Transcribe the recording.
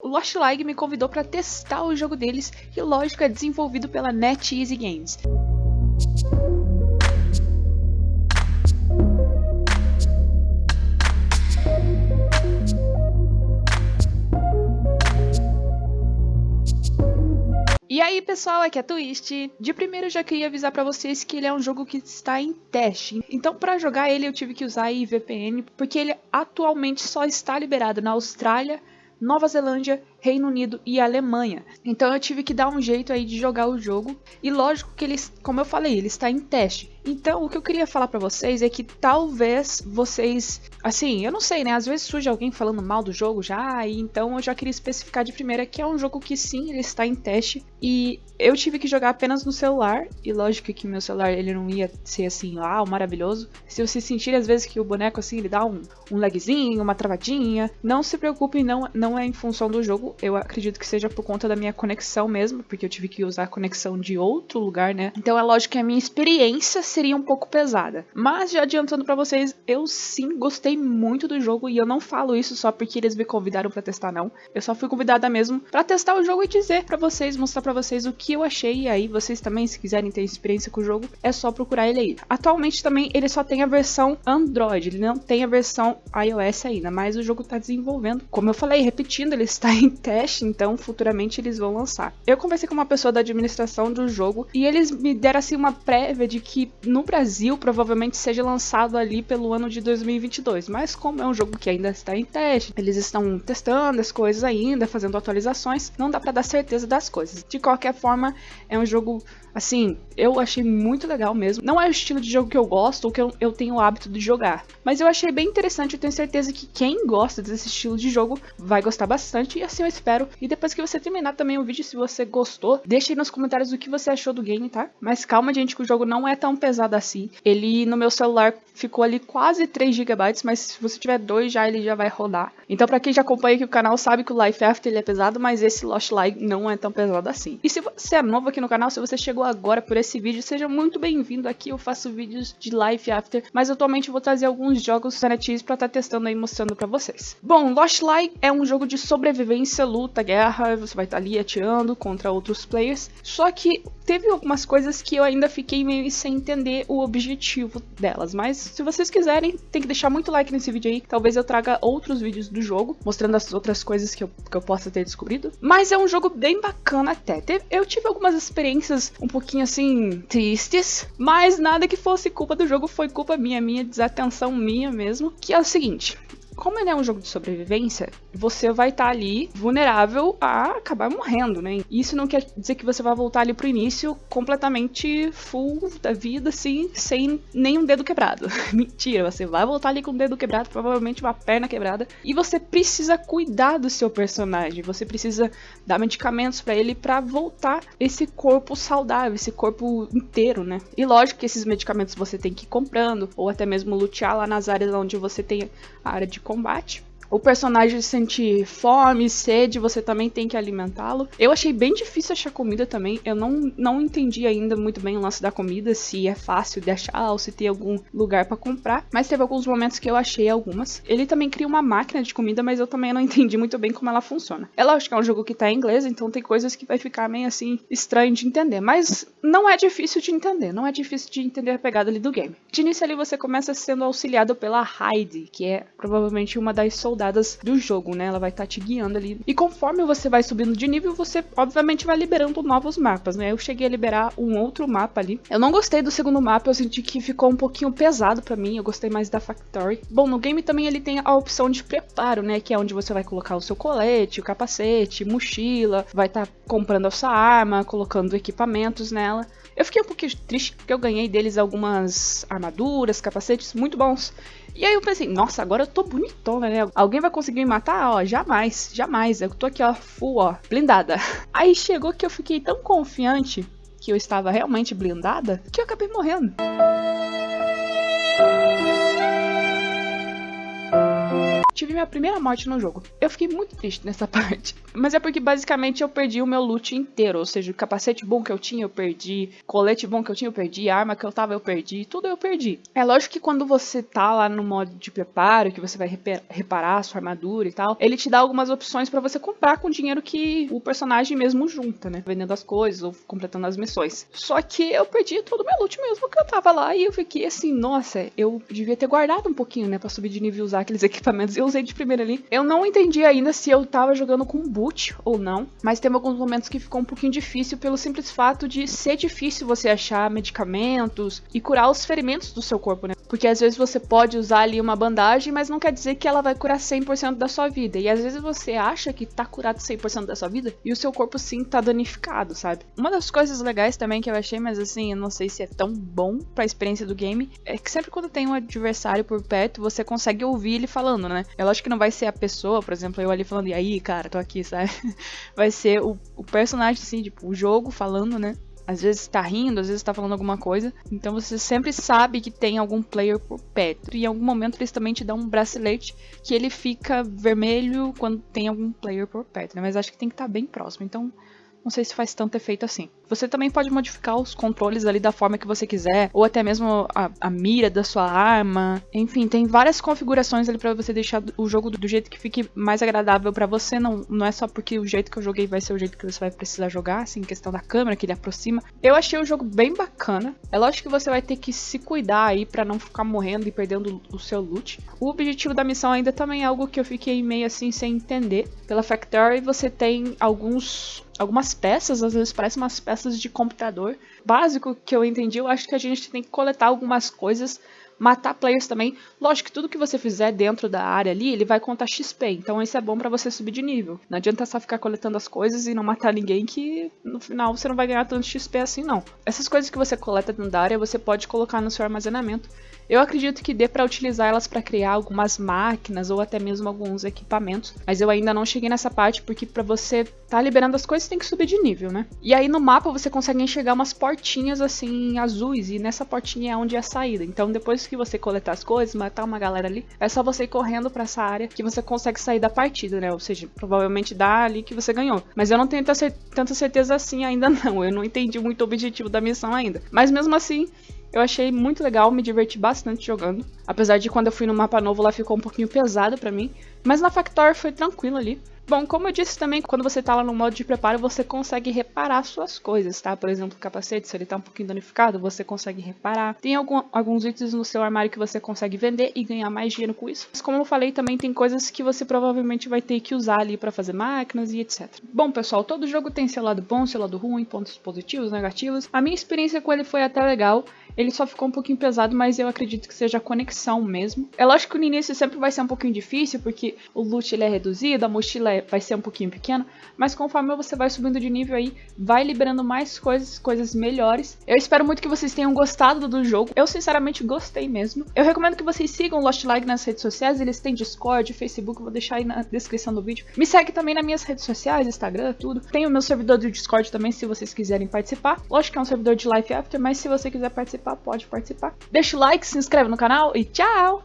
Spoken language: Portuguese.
O Lost League me convidou para testar o jogo deles, que lógico é desenvolvido pela NetEase Games. E aí pessoal, aqui é a Twist. De primeiro eu já queria avisar pra vocês que ele é um jogo que está em teste. Então pra jogar ele eu tive que usar a VPN, porque ele atualmente só está liberado na Austrália, Nova Zelândia, Reino Unido e Alemanha. Então eu tive que dar um jeito aí de jogar o jogo. E lógico que ele, como eu falei, ele está em teste. Então o que eu queria falar pra vocês é que talvez vocês, assim, eu não sei, né? Às vezes surge alguém falando mal do jogo já, e então eu já queria especificar de primeira que é um jogo que sim, ele está em teste. E eu tive que jogar apenas no celular. E lógico que meu celular ele não ia ser assim, maravilhoso. Se você sentir às vezes que o boneco assim, ele dá um lagzinho, uma travadinha, não se preocupe, não é em função do jogo. Eu acredito que seja por conta da minha conexão mesmo, porque eu tive que usar a conexão de outro lugar, né? Então é lógico que a minha experiência seria um pouco pesada. Mas já adiantando pra vocês, eu sim gostei muito do jogo, e eu não falo isso só porque eles me convidaram pra testar, não. Eu só fui convidada mesmo pra testar o jogo e dizer pra vocês, mostrar pra vocês o que eu achei. E aí vocês também, se quiserem ter experiência com o jogo, é só procurar ele aí. Atualmente também ele só tem a versão Android, ele não tem a versão iOS ainda, mas o jogo tá desenvolvendo. Como eu falei, repetindo, ele está em teste, então futuramente eles vão lançar. Eu conversei com uma pessoa da administração do jogo e eles me deram assim uma prévia de que no Brasil provavelmente seja lançado ali pelo ano de 2022, mas como é um jogo que ainda está em teste, eles estão testando as coisas ainda, fazendo atualizações, não dá pra dar certeza das coisas. De qualquer forma, é um jogo, assim, eu achei muito legal mesmo. Não é o estilo de jogo que eu gosto ou que eu tenho o hábito de jogar, mas eu achei bem interessante. Eu tenho certeza que quem gosta desse estilo de jogo vai gostar bastante, e assim eu espero. E depois que você terminar também o vídeo, se você gostou, deixa aí nos comentários o que você achou do game, tá? Mas calma, gente, que o jogo não é tão pesado assim. Ele, no meu celular, ficou ali quase 3 GB, mas se você tiver 2 já, ele já vai rodar. Então pra quem já acompanha aqui o canal, sabe que o Life After ele é pesado, mas esse Lost League não é tão pesado assim. E se você é novo aqui no canal, se você chegou agora por esse vídeo, seja muito bem-vindo. Aqui eu faço vídeos de Life After, mas atualmente eu vou trazer alguns jogos da NetEase pra estar testando aí, mostrando pra vocês. Bom, Lost League é um jogo de sobrevivência, luta, guerra, você vai estar ali atirando contra outros players, só que teve algumas coisas que eu ainda fiquei meio sem entender o objetivo delas, mas se vocês quiserem, tem que deixar muito like nesse vídeo aí, talvez eu traga outros vídeos do jogo, mostrando as outras coisas que eu possa ter descobrido. Mas é um jogo bem bacana até. Eu tive algumas experiências um pouquinho assim, tristes, mas nada que fosse culpa do jogo, foi culpa minha desatenção minha mesmo, que é o seguinte: como ele é um jogo de sobrevivência, você vai estar ali vulnerável a acabar morrendo, né? Isso não quer dizer que você vai voltar ali pro início completamente full da vida, assim, sem nenhum dedo quebrado. Mentira, você vai voltar ali com o dedo quebrado, provavelmente uma perna quebrada. E você precisa cuidar do seu personagem, você precisa dar medicamentos pra ele pra voltar esse corpo saudável, esse corpo inteiro, né? E lógico que esses medicamentos você tem que ir comprando, ou até mesmo lutear lá nas áreas onde você tem a área de combate. O personagem sente fome, sede, você também tem que alimentá-lo. Eu achei bem difícil achar comida também. Eu não entendi ainda muito bem o lance da comida, se é fácil de achar ou se tem algum lugar pra comprar. Mas teve alguns momentos que eu achei algumas. Ele também cria uma máquina de comida, mas eu também não entendi muito bem como ela funciona. É lógico que é um jogo que tá em inglês, então tem coisas que vai ficar meio assim estranho de entender. Mas não é difícil de entender. Não é difícil de entender a pegada ali do game. De início ali você começa sendo auxiliado pela Heidi, que é provavelmente uma das soldadas do jogo, né? Ela vai estar te guiando ali. E conforme você vai subindo de nível, você obviamente vai liberando novos mapas, né? Eu cheguei a liberar um outro mapa ali. Eu não gostei do segundo mapa, eu senti que ficou um pouquinho pesado pra mim. Eu gostei mais da Factory. Bom, no game também ele tem a opção de preparo, né? Que é onde você vai colocar o seu colete, o capacete, mochila, vai estar comprando a sua arma, colocando equipamentos nela. Eu fiquei um pouquinho triste porque eu ganhei deles algumas armaduras, capacetes muito bons. E aí eu pensei, nossa, agora eu tô bonitona, né? Alguém vai conseguir me matar? Ó, jamais, jamais. Eu tô aqui, ó, full, ó, blindada. Aí chegou que eu fiquei tão confiante que eu estava realmente blindada que eu acabei morrendo. tive minha primeira morte no jogo. Eu fiquei muito triste nessa parte. Mas é porque basicamente eu perdi o meu loot inteiro. Ou seja, o capacete bom que eu tinha eu perdi, colete bom que eu tinha eu perdi, a arma que eu tava eu perdi, tudo eu perdi. É lógico que quando você tá lá no modo de preparo, que você vai reparar a sua armadura e tal, ele te dá algumas opções pra você comprar com o dinheiro que o personagem mesmo junta, né? Vendendo as coisas ou completando as missões. Só que eu perdi todo o meu loot mesmo que eu tava lá e eu fiquei assim, nossa, eu devia ter guardado um pouquinho, né, pra subir de nível e usar aqueles equipamentos. Eu usei de primeira ali. Eu não entendi ainda se eu tava jogando com boot ou não, mas teve alguns momentos que ficou um pouquinho difícil pelo simples fato de ser difícil você achar medicamentos e curar os ferimentos do seu corpo, né? Porque às vezes você pode usar ali uma bandagem, mas não quer dizer que ela vai curar 100% da sua vida. E às vezes você acha que tá curado 100% da sua vida e o seu corpo sim tá danificado, sabe? Uma das coisas legais também que eu achei, mas assim, eu não sei se é tão bom pra experiência do game, é que sempre quando tem um adversário por perto, você consegue ouvir ele falando, né? É lógico que não vai ser a pessoa, por exemplo, eu ali falando, e aí, cara, tô aqui, sabe? Vai ser o personagem, assim, tipo, o jogo falando, né? Às vezes tá rindo, às vezes tá falando alguma coisa. Então você sempre sabe que tem algum player por perto. E em algum momento eles também te dão um bracelete que ele fica vermelho quando tem algum player por perto, né? Mas acho que tem que estar bem próximo. Então não sei se faz tanto efeito assim. Você também pode modificar os controles ali da forma que você quiser, ou até mesmo a mira da sua arma. Enfim, tem várias configurações ali pra você deixar o jogo do jeito que fique mais agradável pra você. Não é só porque o jeito que eu joguei vai ser o jeito que você vai precisar jogar, assim, questão da câmera, que ele aproxima. Eu achei o jogo bem bacana. É lógico que você vai ter que se cuidar aí pra não ficar morrendo e perdendo o seu loot. O objetivo da missão ainda também é algo que eu fiquei meio assim sem entender. Pela Factory você tem algumas peças, às vezes parecem umas peças de computador. Básico que eu entendi, eu acho que a gente tem que coletar algumas coisas, matar players também. Lógico que tudo que você fizer dentro da área ali, ele vai contar XP, então isso é bom pra você subir de nível. Não adianta só ficar coletando as coisas e não matar ninguém, que no final você não vai ganhar tanto XP assim não. Essas coisas que você coleta dentro da área, você pode colocar no seu armazenamento. Eu acredito que dê pra utilizar elas pra criar algumas máquinas ou até mesmo alguns equipamentos, mas eu ainda não cheguei nessa parte porque pra você tá liberando as coisas tem que subir de nível, né? E aí no mapa você consegue enxergar umas portinhas assim azuis e nessa portinha é onde é a saída. Então depois que você coletar as coisas, matar uma galera ali, é só você ir correndo pra essa área que você consegue sair da partida, né? Ou seja, provavelmente dá ali que você ganhou. Mas eu não tenho tanta certeza assim ainda não, eu não entendi muito o objetivo da missão ainda. Mas mesmo assim, eu achei muito legal, me diverti bastante jogando. Apesar de quando eu fui no mapa novo lá ficou um pouquinho pesado pra mim. Mas na Factory foi tranquilo ali. Bom, como eu disse também, quando você tá lá no modo de preparo, você consegue reparar suas coisas, tá? Por exemplo, o capacete, se ele tá um pouquinho danificado, você consegue reparar. Tem alguns itens no seu armário que você consegue vender e ganhar mais dinheiro com isso. Mas como eu falei, também tem coisas que você provavelmente vai ter que usar ali pra fazer máquinas e etc. Bom, pessoal, todo jogo tem seu lado bom, seu lado ruim, pontos positivos, negativos. A minha experiência com ele foi até legal. Ele só ficou um pouquinho pesado, mas eu acredito que seja a conexão mesmo. É lógico que no início sempre vai ser um pouquinho difícil, porque o loot ele é reduzido, a mochila vai ser um pouquinho pequena, mas conforme você vai subindo de nível aí, vai liberando mais coisas melhores. Eu espero muito que vocês tenham gostado do jogo. Eu sinceramente gostei mesmo. Eu recomendo que vocês sigam o Lost Like nas redes sociais, eles têm Discord, Facebook, vou deixar aí na descrição do vídeo. Me segue também nas minhas redes sociais, Instagram, tudo. Tem o meu servidor do Discord também, se vocês quiserem participar. Lógico que é um servidor de Life After, mas se você quiser participar, pode participar. Deixa o like, se inscreve no canal e tchau!